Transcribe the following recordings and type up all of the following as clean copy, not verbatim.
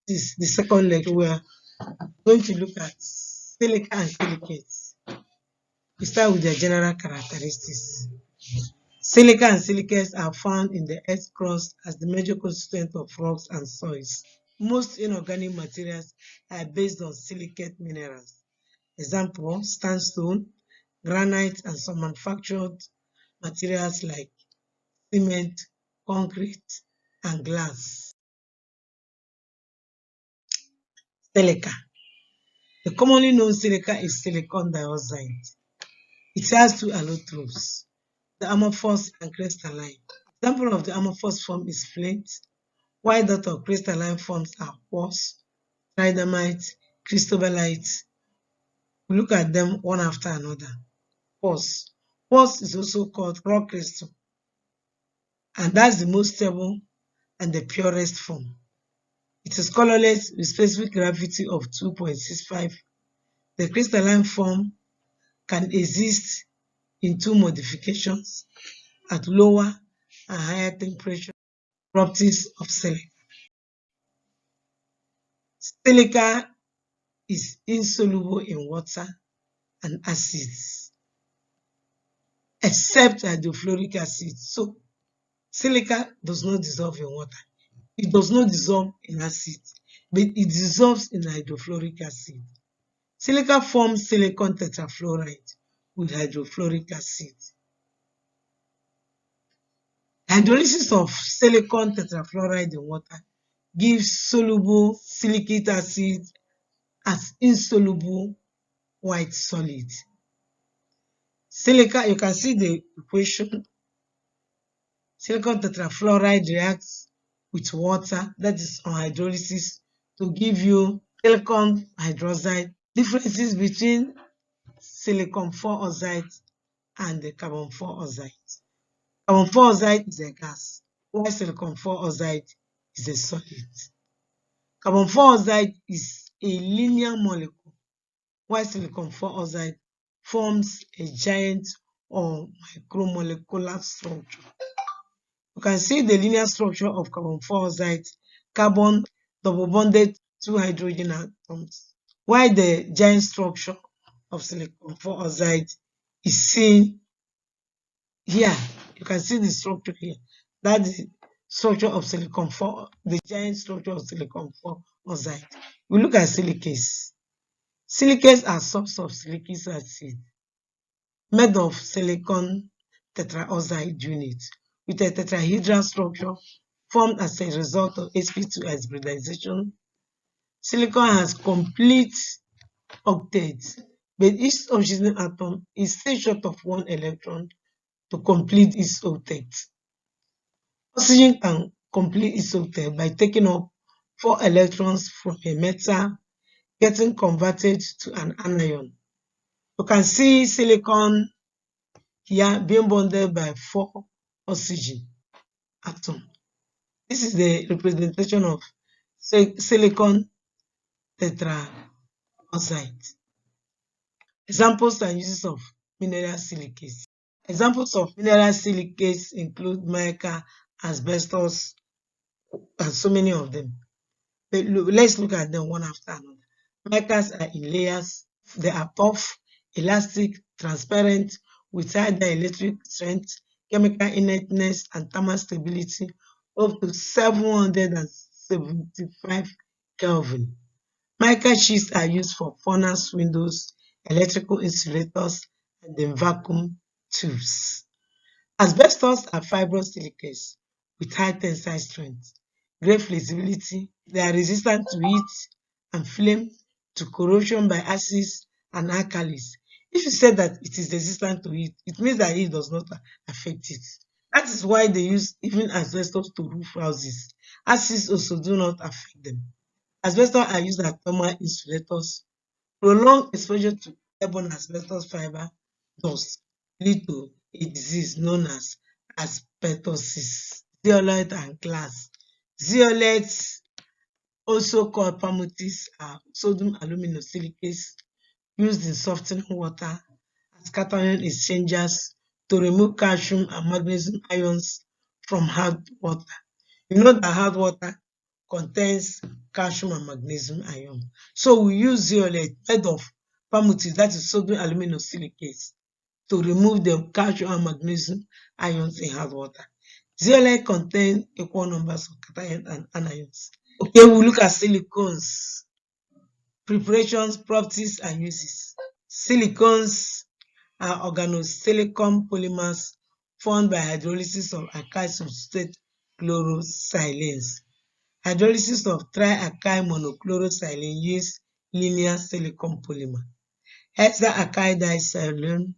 This is the second lecture. We are going to look at silica and silicates. We start with their general characteristics. Silica and silicates are found in the earth's crust as the major constituent of rocks and soils. Most inorganic materials are based on silicate minerals. Example, sandstone, granite, and some manufactured materials like cement, concrete, and glass. Silica. The commonly known silica is silicon dioxide. It has two allotropes, the amorphous and crystalline. Example of the amorphous form is flint, while that of crystalline forms are quartz, tridymite, cristobalite. We look at them one after another. Quartz. Quartz is also called rock crystal, and that's the most stable and the purest form. It is colorless with specific gravity of 2.65. The crystalline form can exist in two modifications at lower and higher temperature. Properties of silica. Silica is insoluble in water and acids, except hydrofluoric acid. So, silica does not dissolve in water. It does not dissolve in acid, but it dissolves in hydrofluoric acid. Silica forms silicon tetrafluoride with hydrofluoric acid. Hydrolysis of silicon tetrafluoride in water gives soluble silicate acid as insoluble white solid. Silica, you can see the equation. Silicon tetrafluoride reacts with water, that is on hydrolysis, to give you silicon hydroxide. Differences between silicon 4 oxide and the carbon 4 oxide. Carbon 4 oxide is a gas, while silicon 4 oxide is a solid. Carbon 4 oxide is a linear molecule, while silicon 4 oxide forms a giant or micromolecular structure. You can see the linear structure of carbon 4 oxide, carbon double bonded 2 hydrogen atoms, while the giant structure of silicon 4 oxide is seen here. You can see the structure here. That's the structure of silicon 4, the giant structure of silicon 4 oxide. We look at silicates. Silicates are sources of siliceous acid made of silicon tetraoxide unit with a tetrahedral structure formed as a result of sp2 hybridization. Silicon has complete octets, but each oxygen atom is still short of one electron to complete its octet. Oxygen can complete its octet by taking up 4 electrons from a metal, getting converted to an anion. You can see silicon here being bonded by 4 oxygen atoms. This is the representation of silicon tetraoxide. Examples and uses of mineral silicates. Examples of mineral silicates include mica, asbestos, and so many of them. But let's look at them one after another. Micas are in layers. They are tough, elastic, transparent, with high dielectric strength, chemical inertness, and thermal stability up to 775 Kelvin. Mica sheets are used for furnace windows, electrical insulators, and then vacuum tubes. Asbestos are fibrous silicates with high tensile strength, great flexibility. They are resistant to heat and flame, to corrosion by acids and alkalis. If you say that it is resistant to heat, it means that heat does not affect it. That is why they use even asbestos to roof houses. Acids also do not affect them. Asbestos are used as thermal insulators. Prolonged exposure to airborne asbestos fiber dust lead to a disease known as asbestosis. Zeolite and glass. Zeolites, also called palmutics, are sodium aluminum silicates used in softening water as cation exchangers to remove calcium and magnesium ions from hard water. You know that hard water contains calcium and magnesium ion. So we use zeolite made of permutil, that is sodium aluminum silicates, to remove the calcium and magnesium ions in hard water. Zeolite contains equal numbers of cations and anions. Okay, we'll look at silicones, preparations, properties, and uses. Silicones are organosilicon polymers formed by hydrolysis of alkyl substrate chlorosilane. Hydrolysis of trialkyl monochlorosilane yields linear silicon polymer. Hexaalkyl disilane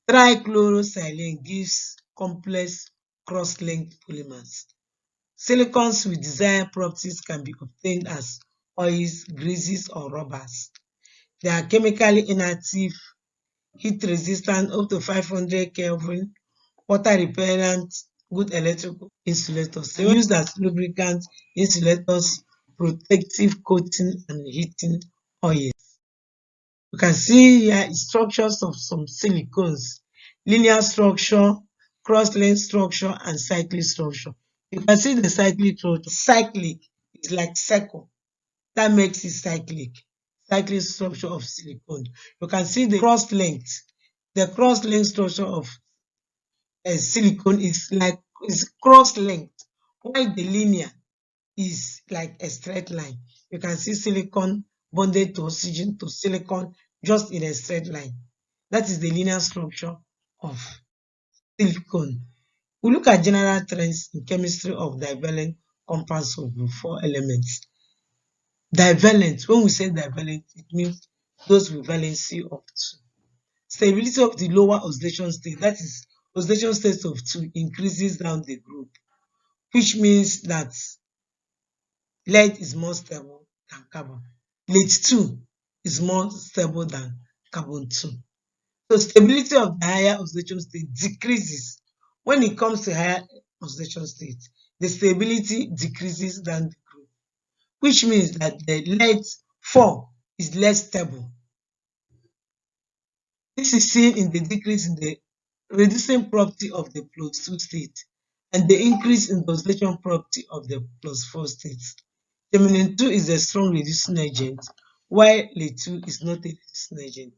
trichlorosilane gives complex cross-linked polymers. Silicones with desired properties can be obtained as oils, greases, or rubbers. They are chemically inactive, heat resistant up to 500 Kelvin, water repellent, good electrical insulators. They are used as lubricants, insulators, protective coating, and heating oils. You can see here structures of some silicones: linear structure, cross-linked structure, and cyclic structure. You can see the cyclic structure. Cyclic is like circle. That makes it cyclic. Cyclic structure of silicone. You can see the cross-linked. The cross-linked structure of silicone is cross-linked, while the linear is like a straight line. You can see silicon bonded to oxygen to silicon just in a straight line. That is the linear structure of silicon. We look at general trends in chemistry of divalent compounds of the 4 elements. Divalent, when we say divalent, it means those with valency of 2. Stability of the lower oxidation state, that is oxidation state of 2, increases down the group, which means that lead is more stable than carbon. Lead 2 is more stable than carbon 2. So stability of the higher oxidation state decreases. When it comes to higher oxidation state, the stability decreases down the group, which means that the lead 4 is less stable. This is seen in the decrease in the reducing property of the +2 state and the increase in the oxidation property of the +4 state. Germanium 2 is a strong reducing agent, while lead 2 is not a reducing agent.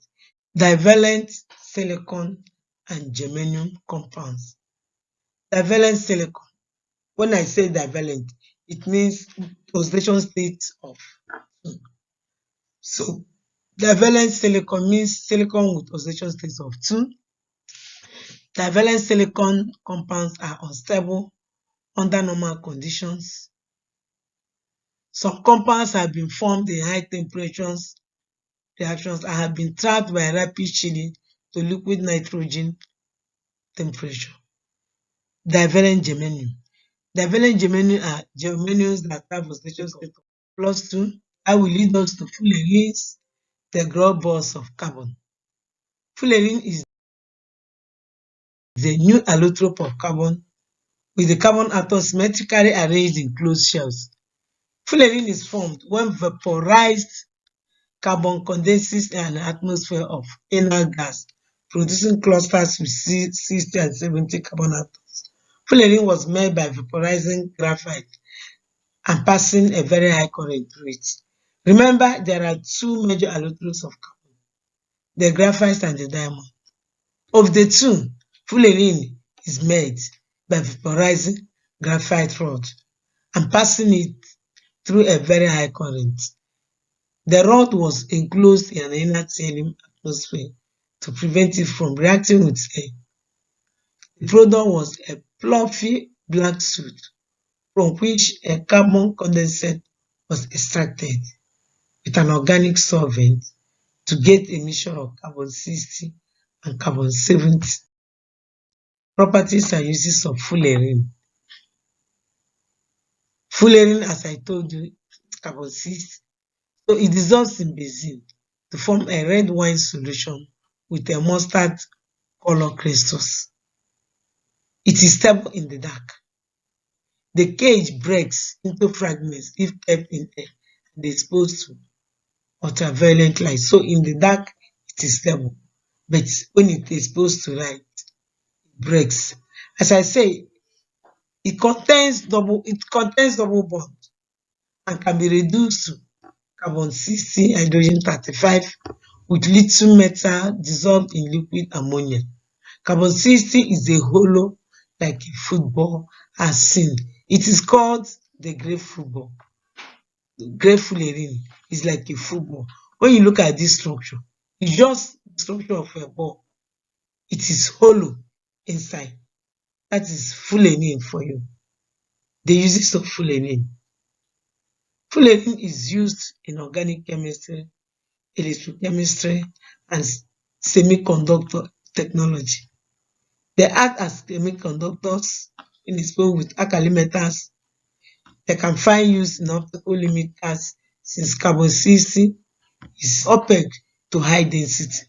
Divalent silicon and germanium compounds. Divalent silicon. When I say divalent, it means oxidation state of 2. So divalent silicon means silicon with oxidation state of 2. Divalent silicon compounds are unstable under normal conditions. Some compounds have been formed in high temperatures reactions and have been trapped by rapid chilling to liquid nitrogen temperature. Divalent germanium. Divalent germanium are germaniums that have oxidation state of +2. That will lead us to fullerenes, the ground balls of carbon. Fullerene is the new allotrope of carbon with the carbon atoms symmetrically arranged in closed shells. Fullerene is formed when vaporized carbon condenses in an atmosphere of inert gas, producing clusters with 60 and 70 carbon atoms. Fullerene was made by vaporizing graphite and passing a very high current rate. Remember, there are 2 major allotropes of carbon, the graphite and the diamond. Of the 2, fullerene is made by vaporizing graphite rod and passing it through a very high current. The rod was enclosed in an inert helium atmosphere to prevent it from reacting with air. The product was a fluffy black suit from which a carbon condensate was extracted with an organic solvent to get a mixture of carbon 60 and carbon 70. Properties and uses of fullerene. Fullerene, as I told you, is carbon 60. So it dissolves in benzene to form a red wine solution with a mustard color crystals. It is stable in the dark. The cage breaks into fragments if kept in air and exposed to ultraviolet light. So in the dark, it is stable, but when it is exposed to light, it breaks. As I say, It contains double bond and can be reduced to carbon 60 hydrogen 35 with little metal dissolved in liquid ammonia. Carbon 60 is a hollow like a football as seen. It is called the great football. Great fullerene is like a football. When you look at this structure, it's just the structure of a ball. It is hollow inside. That is fullerene for you. The uses of fullerene. Fullerene is used in organic chemistry, electrochemistry, and semiconductor technology. They act as semiconductors in exposed with alkali metals. They can find use in optical limiters since carbon 60 is opaque to high density.